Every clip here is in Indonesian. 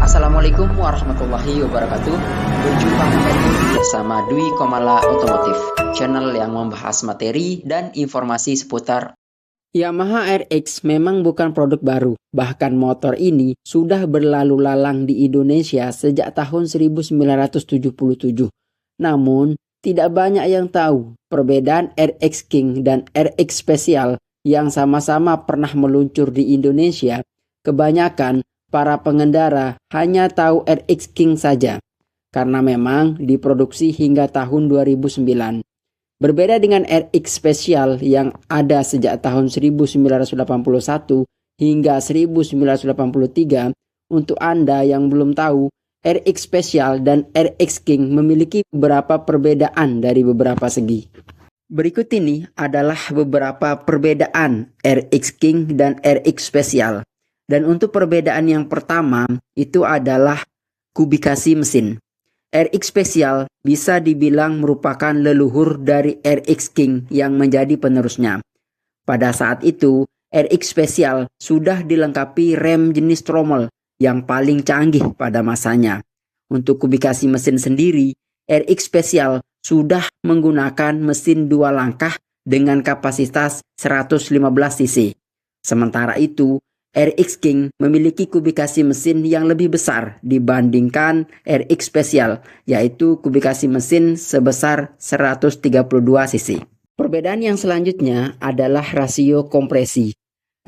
Assalamualaikum warahmatullahi wabarakatuh. Berjumpa kembali bersama Dwi Komala Otomotif, channel yang membahas materi dan informasi seputar Yamaha RX memang bukan produk baru, bahkan motor ini sudah berlalu lalang di Indonesia sejak tahun 1977. Namun, tidak banyak yang tahu perbedaan RX King dan RX Special yang sama-sama pernah meluncur di Indonesia. Kebanyakan para pengendara hanya tahu RX King saja, karena memang diproduksi hingga tahun 2009. Berbeda dengan RX Special yang ada sejak tahun 1981 hingga 1983, untuk Anda yang belum tahu, RX Special dan RX King memiliki beberapa perbedaan dari beberapa segi. Berikut ini adalah beberapa perbedaan RX King dan RX Special. Dan untuk perbedaan yang pertama itu adalah kubikasi mesin. RX Special bisa dibilang merupakan leluhur dari RX King yang menjadi penerusnya. Pada saat itu, RX Special sudah dilengkapi rem jenis trommel yang paling canggih pada masanya. Untuk kubikasi mesin sendiri, RX Special sudah menggunakan mesin 2 langkah dengan kapasitas 115 cc. Sementara itu, RX King memiliki kubikasi mesin yang lebih besar dibandingkan RX Special, yaitu kubikasi mesin sebesar 132 cc. Perbedaan yang selanjutnya adalah rasio kompresi.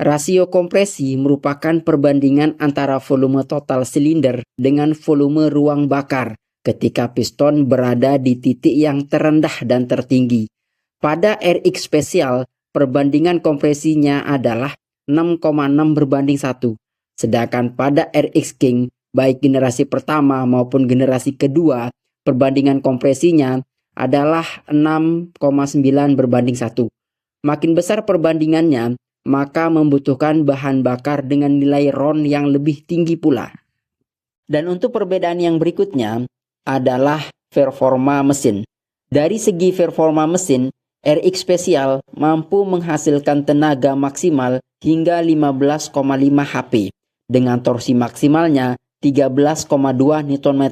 Rasio kompresi merupakan perbandingan antara volume total silinder dengan volume ruang bakar ketika piston berada di titik yang terendah dan tertinggi. Pada RX Special, perbandingan kompresinya adalah 6,6:1. Sedangkan pada RX King, baik generasi pertama maupun generasi kedua, perbandingan kompresinya adalah 6,9:1. Makin besar perbandingannya, maka membutuhkan bahan bakar dengan nilai RON yang lebih tinggi pula. Dan untuk perbedaan yang berikutnya adalah performa mesin. Dari segi performa mesin, RX Special mampu menghasilkan tenaga maksimal hingga 15,5 HP dengan torsi maksimalnya 13,2 Nm.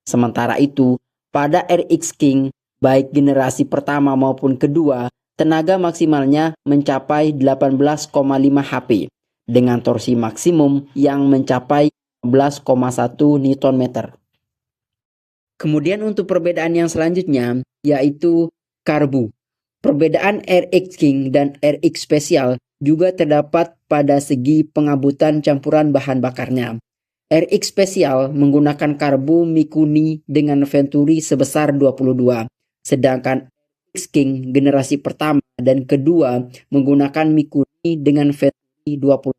Sementara itu, pada RX King, baik generasi pertama maupun kedua, tenaga maksimalnya mencapai 18,5 HP dengan torsi maksimum yang mencapai 15,1 Nm. Kemudian untuk perbedaan yang selanjutnya yaitu karbu. Perbedaan RX King dan RX Special juga terdapat pada segi pengabutan campuran bahan bakarnya. RX Special menggunakan karbu Mikuni dengan venturi sebesar 22, sedangkan RX King generasi pertama dan kedua menggunakan Mikuni dengan venturi 20.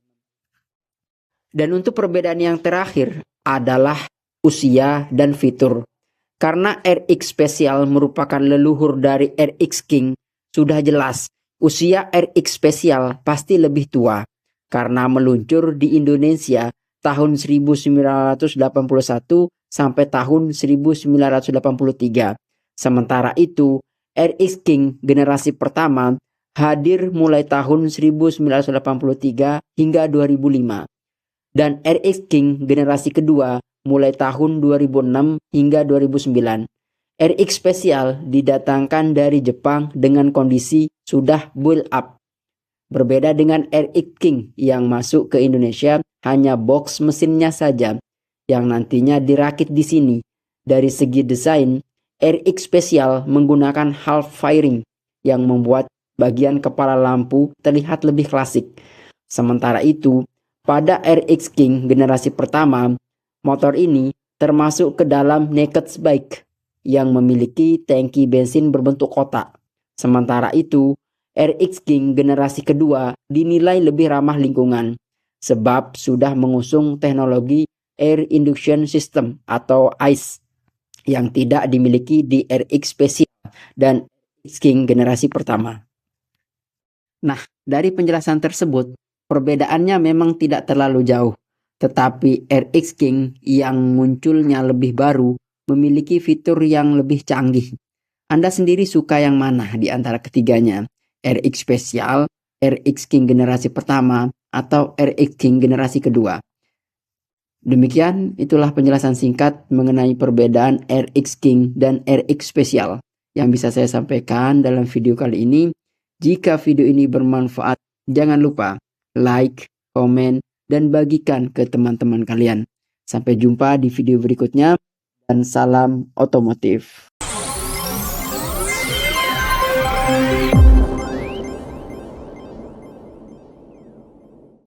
Dan untuk perbedaan yang terakhir adalah usia dan fitur. Karena RX Special merupakan leluhur dari RX King, sudah jelas usia RX Special pasti lebih tua karena meluncur di Indonesia tahun 1981 sampai tahun 1983. Sementara itu, RX King generasi pertama hadir mulai tahun 1983 hingga 2005. Dan RX King generasi kedua mulai tahun 2006 hingga 2009. RX Special didatangkan dari Jepang dengan kondisi sudah build up. Berbeda dengan RX King yang masuk ke Indonesia hanya box mesinnya saja yang nantinya dirakit di sini. Dari segi desain, RX Special menggunakan half fairing yang membuat bagian kepala lampu terlihat lebih klasik. Sementara itu, pada RX King generasi pertama, motor ini termasuk ke dalam naked bike yang memiliki tangki bensin berbentuk kotak. Sementara itu, RX King generasi kedua dinilai lebih ramah lingkungan sebab sudah mengusung teknologi Air Induction System atau AIS yang tidak dimiliki di RX Special dan RX King generasi pertama. Nah, dari penjelasan tersebut, perbedaannya memang tidak terlalu jauh. Tetapi RX King yang munculnya lebih baru memiliki fitur yang lebih canggih. Anda sendiri suka yang mana di antara ketiganya? RX Special, RX King generasi pertama, atau RX King generasi kedua? Demikian, itulah penjelasan singkat mengenai perbedaan RX King dan RX Special yang bisa saya sampaikan dalam video kali ini. Jika video ini bermanfaat, jangan lupa like, komen, dan bagikan ke teman-teman kalian. Sampai jumpa di video berikutnya, dan salam otomotif.